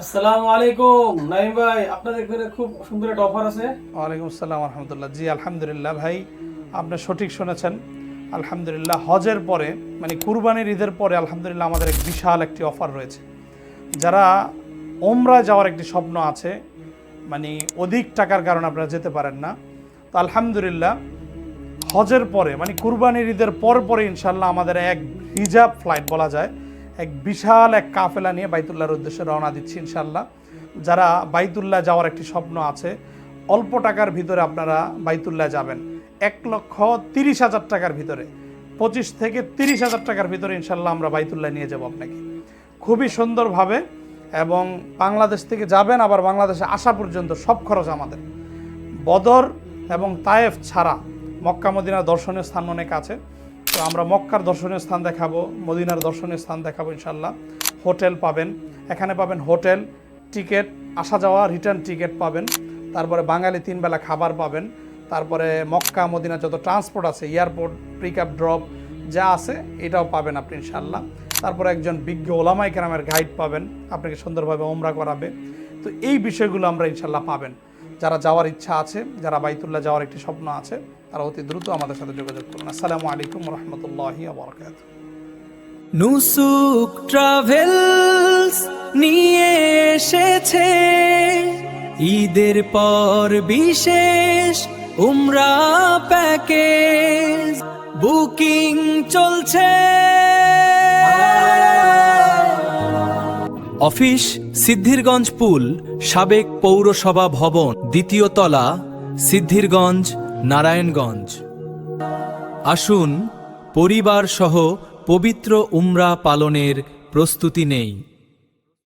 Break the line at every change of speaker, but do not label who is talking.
আসসালামু আলাইকুম নাইম ভাই, আপনাদের এখানে খুব সুন্দর একটা অফার আছে।
ওয়ালাইকুম আসসালাম রহমতুল্লাহ। জি আলহামদুলিল্লাহ ভাই, আপনি সঠিক শুনেছেন। আলহামদুলিল্লাহ হজের পরে মানে কুরবানির ঈদের পরে আলহামদুলিল্লাহ আমাদের এক বিশাল একটি অফার রয়েছে। যারা ওমরায় যাওয়ার একটি স্বপ্ন আছে, মানে অধিক টাকার কারণে আপনারা যেতে পারেন না, তো আলহামদুলিল্লাহ হজের পরে মানে কুরবানির ঈদের পরে ইনশাল্লাহ আমাদের এক রিজার্ভ ফ্লাইট বলা যায়, এক বিশাল এক কাফেলা নিয়ে বাইতুল্লাহর উদ্দেশ্যে রওনা দিচ্ছি ইনশাল্লাহ। যারা বাইতুল্লাহ যাওয়ার একটি স্বপ্ন আছে, অল্প টাকার ভিতরে আপনারা বাইতুল্লাহ যাবেন, 1,30,000 টাকার ভিতরে, 25 থেকে 30,000 টাকার ভিতরে ইনশাল্লাহ আমরা বাইতুল্লাহ নিয়ে যাব আপনাকে খুবই সুন্দরভাবে। এবং বাংলাদেশ থেকে যাবেন, আবার বাংলাদেশে আসা পর্যন্ত সব খরচ আমাদের। বদর এবং তায়েফ ছাড়া মক্কা মদিনার দর্শনীয় স্থান অনেক আছে, তো আমরা মক্কার দর্শনীয় স্থান দেখাবো, মদিনার দর্শনীয় স্থান দেখাবো ইনশাল্লাহ। হোটেল পাবেন, এখানে পাবেন হোটেল, টিকিট, আসা যাওয়া রিটার্ন টিকিট পাবেন, তারপরে বাঙালি 3 বেলা খাবার পাবেন, তারপরে মক্কা মদিনা যত ট্রান্সপোর্ট আছে, এয়ারপোর্ট, পিক আপ ড্রপ যা আছে এটাও পাবেন আপনি ইনশাল্লাহ। তারপরে একজন বিজ্ঞ ওলামায়ে কেরামের গাইড পাবেন, আপনাকে সুন্দরভাবে ওমরা করাবে। তো এই বিষয়গুলো আমরা ইনশাল্লাহ পাবেন। যারা যাওয়ার ইচ্ছা আছে, যারা বাইতুল্লাহ যাওয়ার একটি স্বপ্ন আছে, তারা অতি দ্রুত আমাদের সাথে যোগাযোগ করুন। আসসালামু আলাইকুম রহমতুল্লাহি ওয়া বারাকাতুহু।
নুসুক ট্রাভেলস নিয়ে এসেছে ঈদের পর বিশেষ উমরা প্যাকেজ, বুকিং চলছে। অফিস সিদ্ধিরগঞ্জ পুল, সাবেক পৌরসভা ভবন, 2য় তলা, সিদ্ধিরগঞ্জ, নারায়ণগঞ্জ। আসুন পরিবার সহ পবিত্র উমরা পালনের প্রস্তুতি নেই।